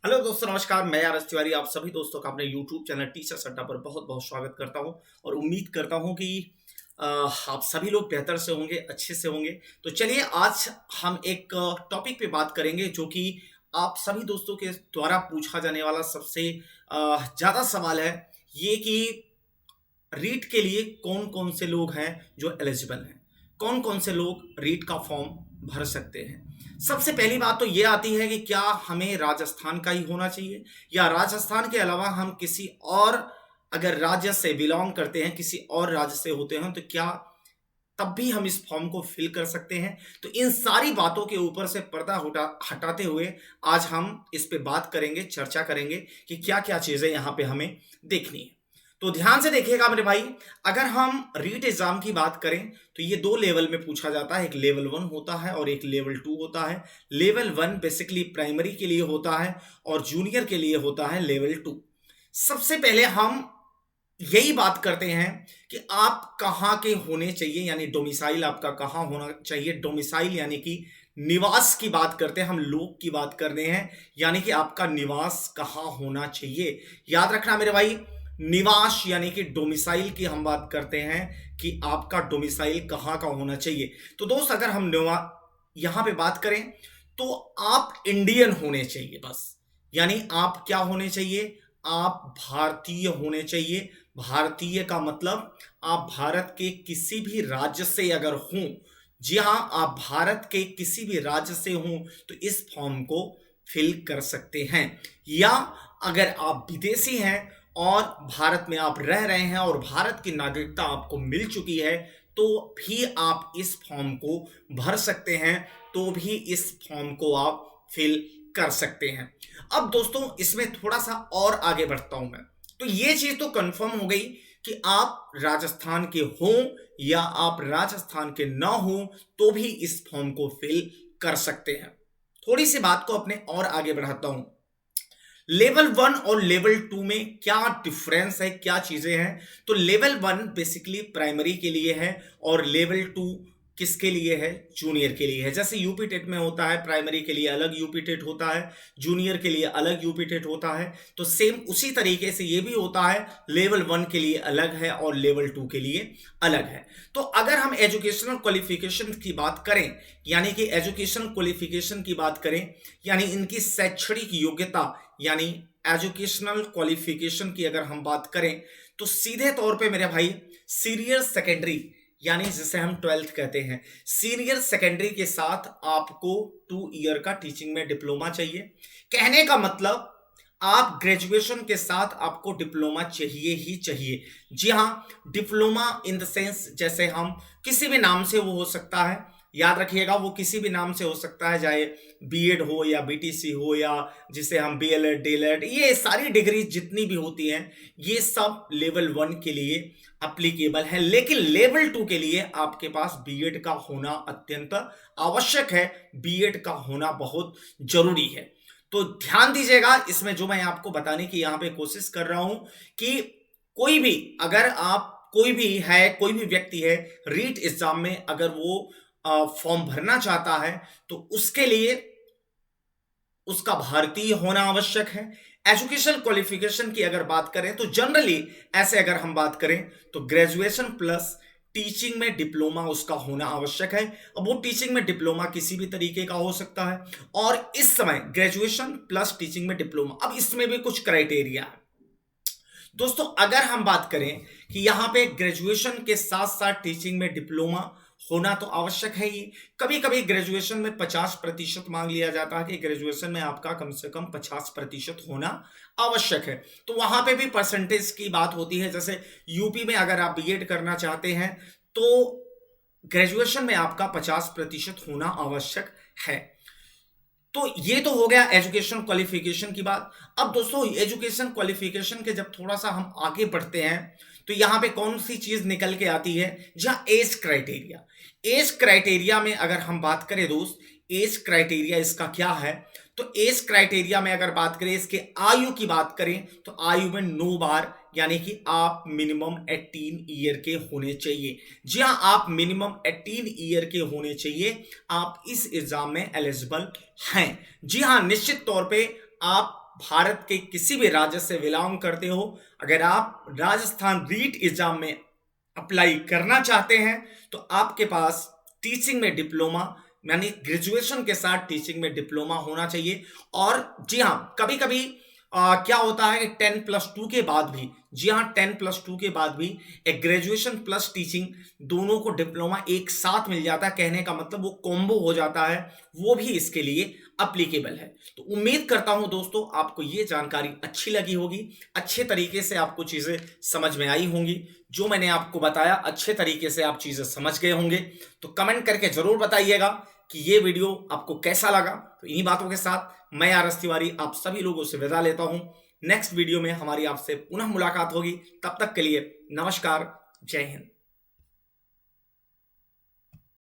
Hello दोस्तों, नमस्कार। मैं आर एस तिवारी आप सभी दोस्तों का अपने यूट्यूब चैनल टीचर्स अड्डा पर बहुत बहुत स्वागत करता हूं और उम्मीद करता हूं कि आप सभी लोग बेहतर से होंगे, अच्छे से होंगे। तो चलिए, आज हम एक टॉपिक पे बात करेंगे जो कि आप सभी दोस्तों के द्वारा पूछा जाने वाला सबसे ज़्यादा सवाल है। ये कि रीट के लिए कौन कौन से लोग हैं जो एलिजिबल हैं, कौन कौन से लोग रीट का फॉर्म भर सकते हैं। सबसे पहली बात तो ये आती है कि क्या हमें राजस्थान का ही होना चाहिए या राजस्थान के अलावा हम किसी और अगर राज्य से बिलोंग करते हैं, किसी और राज्य से होते हैं, तो क्या तब भी हम इस फॉर्म को फिल कर सकते हैं। तो इन सारी बातों के ऊपर से पर्दा हटाते हुए आज हम इस पे बात करेंगे, चर्चा करेंगे कि क्या क्या चीजें यहाँ पे हमें देखनी है। तो ध्यान से देखिएगा मेरे भाई, अगर हम रीट एग्जाम की बात करें तो ये दो लेवल में पूछा जाता है। एक लेवल 1 होता है और एक लेवल 2 होता है। लेवल 1 बेसिकली प्राइमरी के लिए होता है और जूनियर के लिए होता है लेवल 2। सबसे पहले हम यही बात करते हैं कि आप कहाँ के होने चाहिए, यानी डोमिसाइल आपका कहाँ होना चाहिए। डोमिसाइल यानी कि निवास की बात करते हैं, हम लोग की बात कर रहे हैं, यानी कि आपका निवास कहाँ होना चाहिए। याद रखना मेरे भाई, निवास यानी कि डोमिसाइल की हम बात करते हैं कि आपका डोमिसाइल कहाँ का होना चाहिए। तो दोस्त, अगर हम यहां पे बात करें तो आप इंडियन होने चाहिए बस। यानी आप क्या होने चाहिए, आप भारतीय होने चाहिए। भारतीय का मतलब आप भारत के किसी भी राज्य से अगर हों, जी हां, आप भारत के किसी भी राज्य से हों तो इस फॉर्म को फिल कर सकते हैं। या अगर आप विदेशी हैं और भारत में आप रह रहे हैं और भारत की नागरिकता आपको मिल चुकी है तो भी आप इस फॉर्म को भर सकते हैं, तो भी इस फॉर्म को आप फिल कर सकते हैं। अब दोस्तों, इसमें थोड़ा सा और आगे बढ़ता हूं मैं। तो ये चीज तो कंफर्म हो गई कि आप राजस्थान के हों या आप राजस्थान के ना हो तो भी इस फॉर्म को फिल कर सकते हैं। थोड़ी सी बात को अपने और आगे बढ़ाता हूं। लेवल 1 और लेवल 2 में क्या डिफरेंस है, क्या चीजें हैं। तो लेवल 1 बेसिकली प्राइमरी के लिए है और लेवल 2 किसके लिए है, जूनियर के लिए है। जैसे यूपी टेट में होता है, प्राइमरी के लिए अलग यूपी टेट होता है, जूनियर के लिए अलग यूपी टेट होता है। तो सेम उसी तरीके से ये भी होता है, लेवल 1 के लिए अलग है और लेवल 2 के लिए अलग है। तो अगर हम एजुकेशनल क्वालिफिकेशन की बात करें, यानी कि एजुकेशन क्वालिफिकेशन की बात करें, यानी इनकी शैक्षणिक योग्यता, यानी एजुकेशनल क्वालिफिकेशन की अगर हम बात करें तो सीधे तौर पे मेरे भाई सीनियर सेकेंडरी, यानी जिसे हम 12th कहते हैं, सीनियर सेकेंडरी के साथ आपको 2 ईयर का टीचिंग में डिप्लोमा चाहिए। कहने का मतलब आप ग्रेजुएशन के साथ आपको डिप्लोमा चाहिए ही चाहिए। जी हां, डिप्लोमा इन द सेंस जैसे हम किसी भी नाम से वो हो सकता है। याद रखिएगा, वो किसी भी नाम से हो सकता है, चाहे बीएड हो या बीटीसी हो या जिसे हम बीएलएड डीएलएड, ये सारी डिग्री जितनी भी होती हैं ये सब लेवल 1 के लिए अप्लीकेबल है। लेकिन लेवल 2 के लिए आपके पास बीएड का होना अत्यंत आवश्यक है, बीएड का होना बहुत जरूरी है। तो ध्यान दीजिएगा, इसमें जो मैं आपको बताने की यहां पे कोशिश कर रहा हूं कि कोई भी, अगर आप कोई भी है, कोई भी व्यक्ति है, रीट एग्जाम में अगर वो फॉर्म भरना चाहता है तो उसके लिए उसका भारतीय होना आवश्यक है। एजुकेशन क्वालिफिकेशन की अगर बात करें तो जनरली ऐसे अगर हम बात करें तो ग्रेजुएशन प्लस टीचिंग में डिप्लोमा उसका होना आवश्यक है। अब वो टीचिंग में डिप्लोमा किसी भी तरीके का हो सकता है और इस समय ग्रेजुएशन प्लस टीचिंग में डिप्लोमा, अब इसमें भी कुछ क्राइटेरिया है दोस्तों। अगर हम बात करें कि यहां पे ग्रेजुएशन के साथ साथ टीचिंग में डिप्लोमा होना तो आवश्यक है ही। कभी कभी ग्रेजुएशन में 50% मांग लिया जाता है कि ग्रेजुएशन में आपका कम से कम 50% होना आवश्यक है। तो वहां पे भी परसेंटेज की बात होती है। जैसे यूपी में अगर आप बीएड करना चाहते हैं तो ग्रेजुएशन में आपका 50% होना आवश्यक है। तो ये तो हो गया एजुकेशन क्वालिफिकेशन की बात। अब दोस्तों, एजुकेशन क्वालिफिकेशन के जब थोड़ा सा हम आगे बढ़ते हैं तो यहां पे कौन सी चीज निकल के आती है, जहां एज क्राइटेरिया। एज क्राइटेरिया में अगर हम बात करें दोस्त, एज क्राइटेरिया इसका क्या है। तो एज क्राइटेरिया में अगर बात करें, इसके आयु की बात करें तो आयु में 9 बार, यानी कि आप मिनिमम 18 ईयर के होने चाहिए। जी हां, आप मिनिमम 18 ईयर के होने चाहिए, आप इस एग्जाम में एलिजिबल हैं। जी हां, निश्चित तौर पे आप भारत के किसी भी राज्य से बिलोंग करते हो, अगर आप राजस्थान रीट एग्जाम में अप्लाई करना चाहते हैं तो आपके पास टीचिंग में डिप्लोमा यानी ग्रेजुएशन के साथ टीचिंग में डिप्लोमा होना चाहिए। और जी हाँ, कभी कभी क्या होता है कि 10+2 के बाद भी, जी हाँ, 10+2 के बाद भी एक ग्रेजुएशन प्लस टीचिंग दोनों को डिप्लोमा एक साथ मिल जाता है। कहने का मतलब वो कॉम्बो हो जाता है, वो भी इसके लिए अप्लीकेबल है। तो उम्मीद करता हूं दोस्तों आपको ये जानकारी अच्छी लगी होगी, अच्छे तरीके से आपको चीजें समझ में आई होंगी। जो मैंने आपको बताया अच्छे तरीके से आप चीजें समझ गए होंगे। तो कमेंट करके जरूर बताइएगा कि ये वीडियो आपको कैसा लगा। तो इन्हीं बातों के साथ मैं आरएस तिवारी आप सभी लोगों से विदा लेता हूं। नेक्स्ट वीडियो में हमारी आपसे पुनः मुलाकात होगी। तब तक के लिए नमस्कार, जय हिंद।